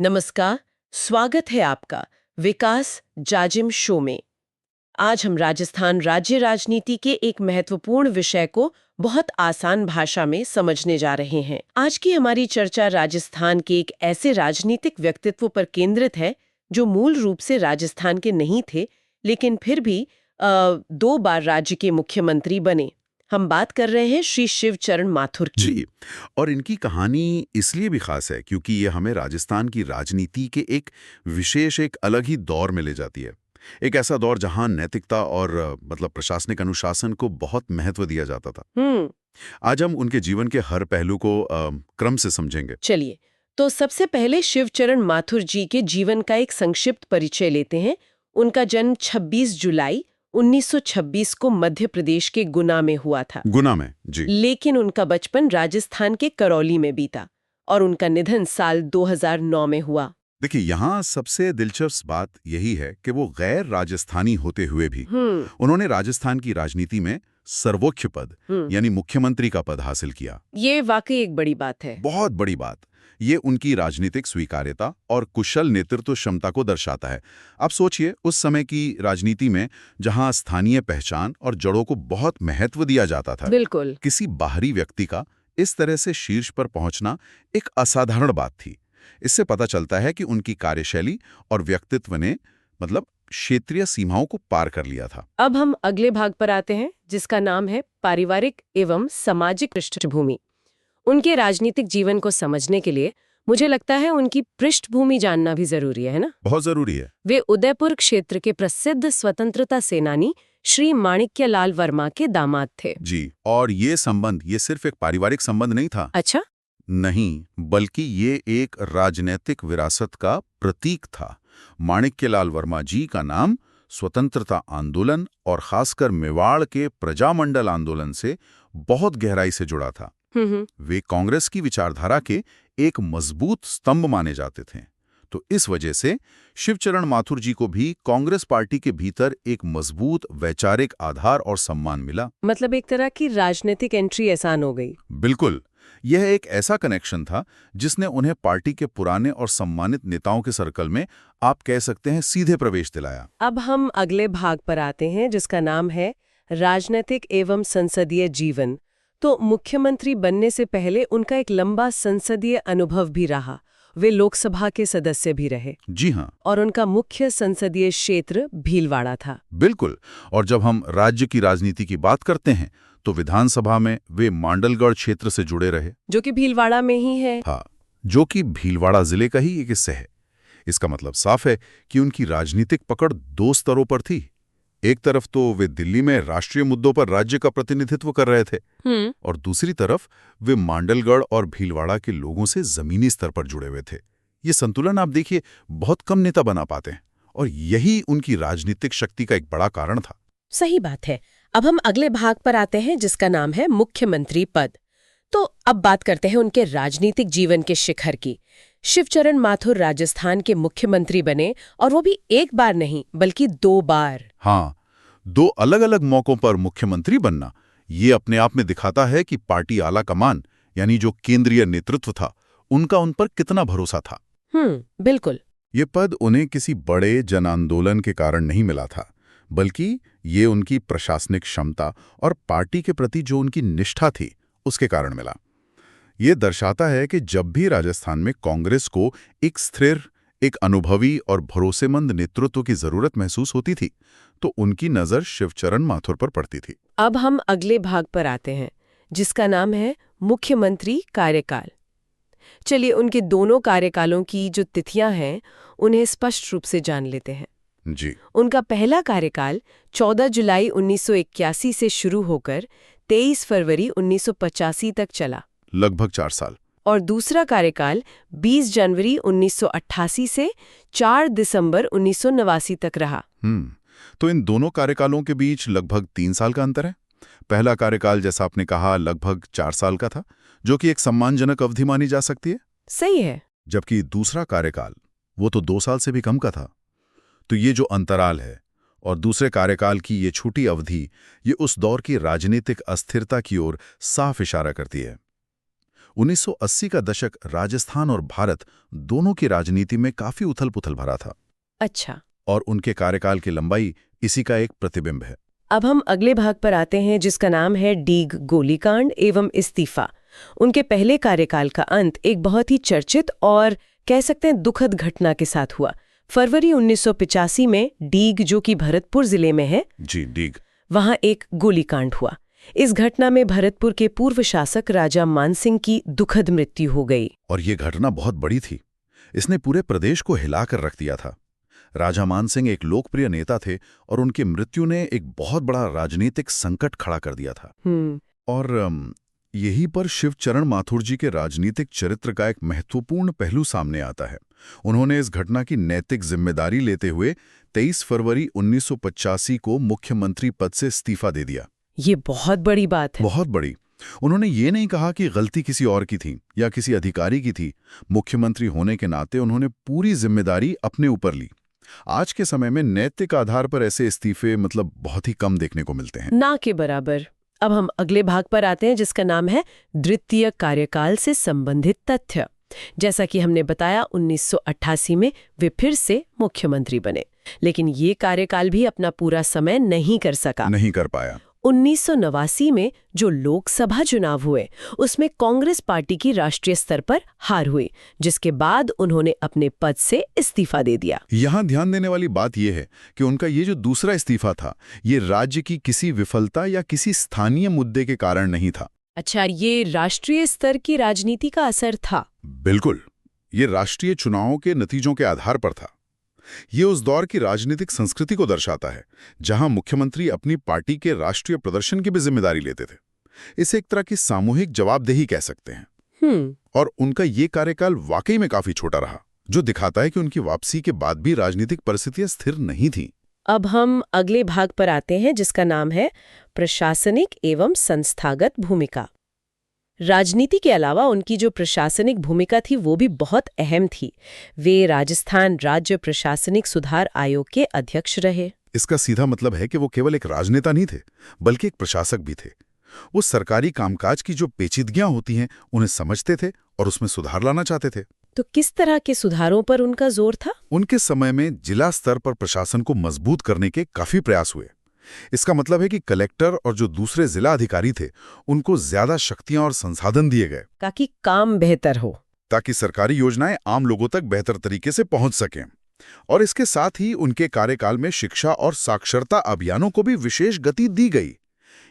नमस्कार। स्वागत है आपका विकास जाजिम शो में। आज हम राजस्थान राज्य राजनीति के एक महत्वपूर्ण विषय को बहुत आसान भाषा में समझने जा रहे हैं। आज की हमारी चर्चा राजस्थान के एक ऐसे राजनीतिक व्यक्तित्व पर केंद्रित है जो मूल रूप से राजस्थान के नहीं थे, लेकिन फिर भी 2 बार राज्य के मुख्यमंत्री बने। हम बात कर रहे हैं श्री शिवचरण माथुर की। जी। और इनकी कहानी इसलिए भी खास है क्योंकि ये हमें राजस्थान की राजनीति के एक विशेष, एक अलग ही दौर में ले जाती है। एक ऐसा दौर जहां नैतिकता और मतलब प्रशासनिक अनुशासन को बहुत महत्व दिया जाता था। आज हम उनके जीवन के हर पहलू को क्रम से समझेंगे। चलिए, तो सबसे पहले शिवचरण माथुर जी के जीवन का एक संक्षिप्त परिचय लेते हैं। उनका जन्म 26 जुलाई 1926 को मध्य प्रदेश के गुना में हुआ था। गुना में, जी। लेकिन उनका बचपन राजस्थान के करौली में बीता और उनका निधन साल 2009 में हुआ। देखिए, यहाँ सबसे दिलचस्प बात यही है कि वो गैर राजस्थानी होते हुए भी उन्होंने राजस्थान की राजनीति में सर्वोच्च पद यानी मुख्यमंत्री का पद हासिल किया। ये वाकई एक बड़ी बात है। बहुत बड़ी बात। ये उनकी राजनीतिक स्वीकार्यता और कुशल नेतृत्व क्षमता को दर्शाता है। आप सोचिए, उस समय की राजनीति में जहां स्थानीय पहचान और जड़ों को बहुत महत्व दिया जाता था, बिल्कुल। किसी बाहरी व्यक्ति का इस तरह से शीर्ष पर पहुंचना एक असाधारण बात थी। इससे पता चलता है कि उनकी कार्यशैली और व्यक्तित्व ने मतलब क्षेत्रीय सीमाओं को पार कर लिया था। अब हम अगले भाग पर आते हैं, जिसका नाम है पारिवारिक एवं सामाजिक पृष्ठभूमि। उनके राजनीतिक जीवन को समझने के लिए मुझे लगता है उनकी पृष्ठभूमि जानना भी जरूरी है ना? बहुत जरूरी है। वे उदयपुर क्षेत्र के प्रसिद्ध स्वतंत्रता सेनानी श्री माणिक्यलाल वर्मा के दामाद थे। जी। और ये संबंध ये सिर्फ एक पारिवारिक संबंध नहीं था। अच्छा? नहीं, बल्कि ये एक राजनैतिक विरासत का प्रतीक था। माणिक्यलाल वर्मा जी का नाम स्वतंत्रता आंदोलन और खासकर मेवाड़ के प्रजामंडल आंदोलन से बहुत गहराई से जुड़ा था। वे कांग्रेस की विचारधारा के एक मजबूत स्तंभ माने जाते थे। तो इस वजह से शिवचरण माथुर जी को भी कांग्रेस पार्टी के भीतर एक मजबूत वैचारिक आधार और सम्मान मिला। मतलब एक तरह की राजनीतिक एंट्री आसान हो गई। बिल्कुल। यह एक ऐसा कनेक्शन था जिसने उन्हें पार्टी के पुराने और सम्मानित नेताओं के सर्कल में, आप कह सकते हैं, सीधे प्रवेश दिलाया। अब हम अगले भाग पर आते हैं, जिसका नाम है राजनीतिक एवं संसदीय जीवन। तो मुख्यमंत्री बनने से पहले उनका एक लंबा संसदीय अनुभव भी रहा। वे लोकसभा के सदस्य भी रहे। जी हाँ। और उनका मुख्य संसदीय क्षेत्र भीलवाड़ा था। बिल्कुल। और जब हम राज्य की राजनीति की बात करते हैं तो विधानसभा में वे मांडलगढ़ क्षेत्र से जुड़े रहे, जो कि भीलवाड़ा में ही है। हाँ, जो कि भीलवाड़ा जिले का ही एक हिस्सा है। इसका मतलब साफ है कि उनकी राजनीतिक पकड़ 2 स्तरों पर थी। एक तरफ तो वे दिल्ली में राष्ट्रीय मुद्दों पर राज्य का प्रतिनिधित्व कर रहे थे, और दूसरी तरफ वे मांडलगढ़ और भीलवाड़ा के लोगों से जमीनी स्तर पर जुड़े हुए थे। ये संतुलन आप देखिए, बहुत कम नेता बना पाते हैं, और यही उनकी राजनीतिक शक्ति का एक बड़ा कारण था। सही बात है। अब हम अगले भाग पर आते हैं, जिसका नाम है मुख्यमंत्री पद। तो अब बात करते हैं उनके राजनीतिक जीवन के शिखर की। शिवचरण माथुर राजस्थान के मुख्यमंत्री बने, और वो भी एक बार नहीं बल्कि 2 बार। हाँ, 2 अलग-अलग मौकों पर मुख्यमंत्री बनना ये अपने आप में दिखाता है कि पार्टी आला कमान यानी जो केंद्रीय नेतृत्व था, उनका उन पर कितना भरोसा था। बिल्कुल। ये पद उन्हें किसी बड़े जन आंदोलन के कारण नहीं मिला था, बल्कि ये उनकी प्रशासनिक क्षमता और पार्टी के प्रति जो उनकी निष्ठा थी, उसके कारण मिला। ये दर्शाता है कि जब भी राजस्थान में कांग्रेस को एक स्थिर, एक अनुभवी और भरोसेमंद नेतृत्व की जरूरत महसूस होती थी, तो उनकी नजर शिवचरण माथुर पर पड़ती थी। अब हम अगले भाग पर आते हैं, जिसका नाम है मुख्यमंत्री कार्यकाल। चलिए, उनके दोनों कार्यकालों की जो तिथियां हैं, उन्हें स्पष्ट रूप से जान लेते हैं। जी। उनका पहला कार्यकाल 14 जुलाई 1981 से शुरू होकर 23 फरवरी 1985 तक चला, लगभग 4 साल। और दूसरा कार्यकाल 20 जनवरी 1988 से 4 दिसंबर 1989 तक रहा। तो इन दोनों कार्यकालों के बीच लगभग 3 साल का अंतर है। पहला कार्यकाल, जैसा आपने कहा, लगभग 4 साल का था, जो कि एक सम्मानजनक अवधि मानी जा सकती है। सही है। जबकि दूसरा कार्यकाल, वो तो 2 साल से भी कम का था। तो ये जो अंतराल है और दूसरे कार्यकाल की ये छोटी अवधि, ये उस दौर की राजनीतिक अस्थिरता की ओर साफ इशारा करती है। 1980 का दशक राजस्थान और भारत दोनों की राजनीति में काफी उथल-पुथल भरा था अच्छा, और उनके कार्यकाल की लंबाई इसी का एक प्रतिबिंब है। अब हम अगले भाग पर आते हैं जिसका नाम है डीग गोलीकांड एवं इस्तीफा। उनके पहले कार्यकाल का अंत एक बहुत ही चर्चित और कह सकते हैं दुखद घटना के साथ हुआ। फरवरी 1985 में डीग, जो कि भरतपुर जिले में है, जी, डीग, वहां एक गोलीकांड हुआ। इस घटना में भरतपुर के पूर्व शासक राजा मानसिंह की दुखद मृत्यु हो गई। और ये घटना बहुत बड़ी थी। इसने पूरे प्रदेश को हिलाकर रख दिया था। राजा मानसिंह एक लोकप्रिय नेता थे और उनकी मृत्यु ने एक बहुत बड़ा राजनीतिक संकट खड़ा कर दिया था। और यहीं पर शिवचरण माथुर जी के राजनीतिक चरित्र का एक महत्वपूर्ण पहलू सामने आता है। उन्होंने इस घटना की नैतिक जिम्मेदारी लेते हुए 23 फरवरी 1985 को मुख्यमंत्री पद से इस्तीफा दे दिया। ये बहुत बड़ी बात है। बहुत बड़ी। उन्होंने ये नहीं कहा कि गलती किसी और की थी या किसी अधिकारी की थी। मुख्यमंत्री होने के नाते उन्होंने पूरी जिम्मेदारी अपने ऊपर ली। आज के समय में नैतिक आधार पर ऐसे इस्तीफे बहुत ही कम देखने को मिलते हैं, ना के बराबर। अब हम अगले भाग पर आते हैं जिसका नाम है द्वितीय कार्यकाल से संबंधित तथ्य। जैसा कि हमने बताया, 1988 में वे फिर से मुख्यमंत्री बने, लेकिन ये कार्यकाल भी अपना पूरा समय नहीं कर पाया। 1989 में जो लोकसभा चुनाव हुए उसमें कांग्रेस पार्टी की राष्ट्रीय स्तर पर हार हुई, जिसके बाद उन्होंने अपने पद से इस्तीफा दे दिया। यहाँ ध्यान देने वाली बात यह है कि उनका ये जो दूसरा इस्तीफा था, ये राज्य की किसी विफलता या किसी स्थानीय मुद्दे के कारण नहीं था। अच्छा, ये राष्ट्रीय स्तर की राजनीति का असर था? बिल्कुल, ये राष्ट्रीय चुनावों के नतीजों के आधार पर था। ये उस दौर की राजनीतिक संस्कृति को दर्शाता है जहां मुख्यमंत्री अपनी पार्टी के राष्ट्रीय प्रदर्शन की भी जिम्मेदारी लेते थे। इसे एक तरह की सामूहिक जवाबदेही कह सकते हैं। और उनका ये कार्यकाल वाकई में काफी छोटा रहा, जो दिखाता है कि उनकी वापसी के बाद भी राजनीतिक परिस्थितियां स्थिर नहीं थीं। अब हम अगले भाग पर आते हैं जिसका नाम है प्रशासनिक एवं संस्थागत भूमिका। राजनीति के अलावा उनकी जो प्रशासनिक भूमिका थी वो भी बहुत अहम थी। वे राजस्थान राज्य प्रशासनिक सुधार आयोग के अध्यक्ष रहे। इसका सीधा मतलब है कि वो केवल एक राजनेता नहीं थे, बल्कि एक प्रशासक भी थे। वो सरकारी कामकाज की जो पेचीदगियां होती हैं उन्हें समझते थे और उसमें सुधार लाना चाहते थे। तो किस तरह के सुधारों पर उनका जोर था? उनके समय में जिला स्तर पर प्रशासन को मजबूत करने के काफी प्रयास हुए। इसका मतलब है कि कलेक्टर और जो दूसरे जिला अधिकारी थे उनको ज्यादा शक्तियां और संसाधन दिए गए ताकि काम बेहतर हो, ताकि सरकारी योजनाएं आम लोगों तक बेहतर तरीके से पहुंच सकें। और इसके साथ ही उनके कार्यकाल में शिक्षा और साक्षरता अभियानों को भी विशेष गति दी गई।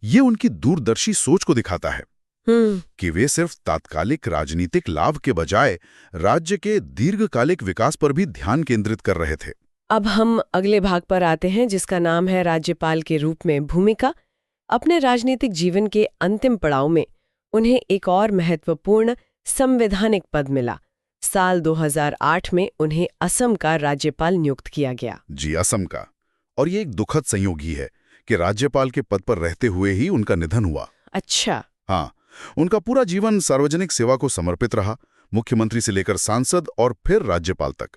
ये उनकी दूरदर्शी सोच को दिखाता है कि वे सिर्फ तात्कालिक राजनीतिक लाभ के बजाय राज्य के दीर्घकालिक विकास पर भी ध्यान केंद्रित कर रहे थे। अब हम अगले भाग पर आते हैं जिसका नाम है राज्यपाल के रूप में भूमिका। अपने राजनीतिक जीवन के अंतिम पड़ाव में उन्हें एक और महत्वपूर्ण संवैधानिक पद मिला। साल 2008 में उन्हें असम का राज्यपाल नियुक्त किया गया। जी, असम का। और ये एक दुखद संयोग ही है कि राज्यपाल के पद पर रहते हुए ही उनका निधन हुआ। अच्छा। हाँ, उनका पूरा जीवन सार्वजनिक सेवा को समर्पित रहा, मुख्यमंत्री से लेकर सांसद और फिर राज्यपाल तक।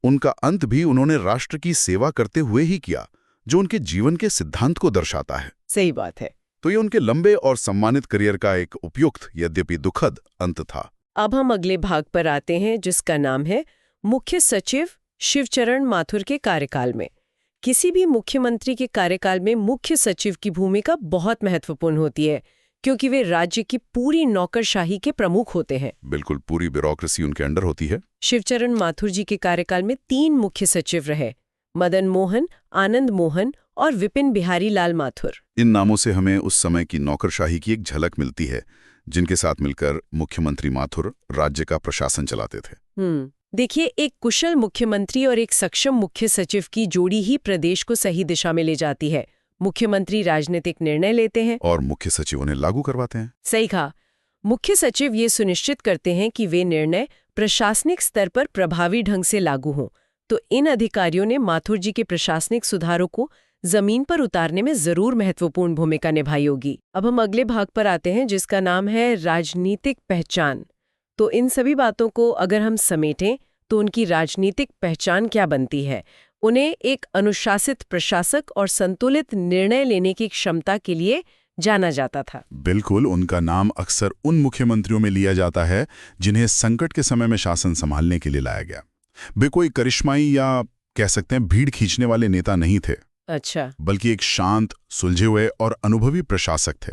उनका अंत भी उन्होंने राष्ट्र की सेवा करते हुए ही किया, जो उनके जीवन के सिद्धांत को दर्शाता है। सही बात है। तो ये उनके लंबे और सम्मानित करियर का एक उपयुक्त यद्यपि दुखद अंत था। अब हम अगले भाग पर आते हैं जिसका नाम है मुख्य सचिव शिवचरण माथुर के कार्यकाल में। किसी भी मुख्यमंत्री के कार्यकाल में मुख्य सचिव की भूमिका बहुत महत्वपूर्ण होती है, क्योंकि वे राज्य की पूरी नौकरशाही के प्रमुख होते हैं। बिल्कुल, पूरी ब्यूरोक्रेसी उनके अंडर होती है। शिवचरण माथुर जी के कार्यकाल में 3 मुख्य सचिव रहे, मदन मोहन, आनंद मोहन और विपिन बिहारी लाल माथुर। इन नामों से हमें उस समय की नौकरशाही की एक झलक मिलती है, जिनके साथ मिलकर मुख्यमंत्री माथुर राज्य का प्रशासन चलाते थे। देखिए, एक कुशल मुख्यमंत्री और एक सक्षम मुख्य सचिव की जोड़ी ही प्रदेश को सही दिशा में ले जाती है। मुख्यमंत्री राजनीतिक निर्णय लेते हैं और मुख्य सचिव उन्हें लागू करवाते हैं। सही कहा। मुख्य सचिव ये सुनिश्चित करते हैं कि वे निर्णय प्रशासनिक स्तर पर प्रभावी ढंग से लागू हों। तो इन अधिकारियों ने माथुर जी के प्रशासनिक सुधारों को जमीन पर उतारने में जरूर महत्वपूर्ण भूमिका निभाई होगी। अब हम अगले भाग पर आते हैं जिसका नाम है राजनीतिक पहचान। तो इन सभी बातों को अगर हम समेटें तो उनकी राजनीतिक पहचान क्या बनती है? उन्हें एक अनुशासित प्रशासक और संतुलित निर्णय लेने की क्षमता के लिए जाना जाता था। बिल्कुल, उनका नाम अक्सर उन मुख्यमंत्रियों में लिया जाता है जिन्हें संकट के समय में शासन संभालने के लिए लाया गया। वे कोई करिश्माई या कह सकते हैं भीड़ खींचने वाले नेता नहीं थे, अच्छा। बल्कि एक शांत, सुलझे हुए और अनुभवी प्रशासक थे।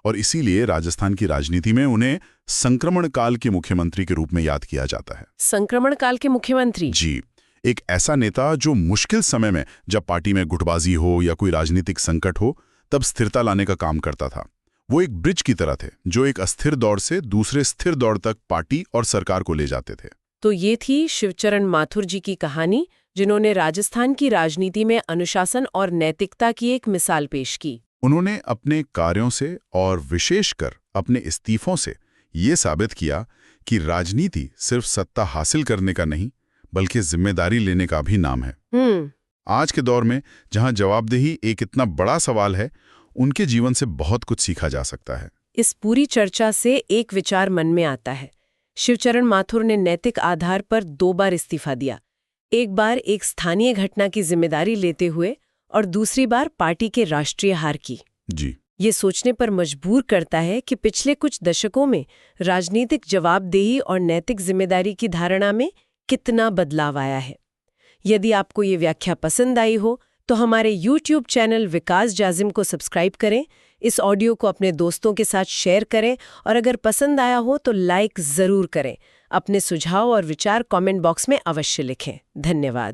और इसीलिए राजस्थान की राजनीति में उन्हें संक्रमण काल के मुख्यमंत्री के रूप में याद किया जाता है। संक्रमण काल के मुख्यमंत्री? जी, एक ऐसा नेता जो मुश्किल समय में, जब पार्टी में गुटबाजी हो या कोई राजनीतिक संकट हो, तब स्थिरता लाने का काम करता था। वो एक ब्रिज की तरह थे जो एक अस्थिर दौर से दूसरे स्थिर दौर तक पार्टी और सरकार को ले जाते थे। तो ये थी शिवचरण माथुर जी की कहानी, जिन्होंने राजस्थान की राजनीति में अनुशासन और नैतिकता की एक मिसाल पेश की। उन्होंने अपने कार्यों से और विशेषकर अपने इस्तीफों से ये साबित किया कि राजनीति सिर्फ सत्ता हासिल करने का नहीं, बल्कि जिम्मेदारी लेने का भी नाम है। आज के दौर में जहां जवाबदेही एक इतना बड़ा सवाल है, उनके जीवन से बहुत कुछ सीखा जा सकता है। इस पूरी चर्चा से एक विचार मन में आता है। शिवचरण माथुर ने नैतिक आधार पर 2 बार इस्तीफा दिया। एक बार एक स्थानीय घटना की जिम्मेदारी लेते हुए और दूसरी बार पार्टी के राष्ट्रीय हार की। जी, ये सोचने पर मजबूर करता है कि पिछले कुछ दशकों में राजनीतिक जवाबदेही और नैतिक जिम्मेदारी की धारणा में कितना बदलाव आया है। यदि आपको ये व्याख्या पसंद आई हो तो हमारे YouTube चैनल विकास जाजिम को सब्सक्राइब करें, इस ऑडियो को अपने दोस्तों के साथ शेयर करें और अगर पसंद आया हो तो लाइक ज़रूर करें। अपने सुझाव और विचार कमेंट बॉक्स में अवश्य लिखें। धन्यवाद।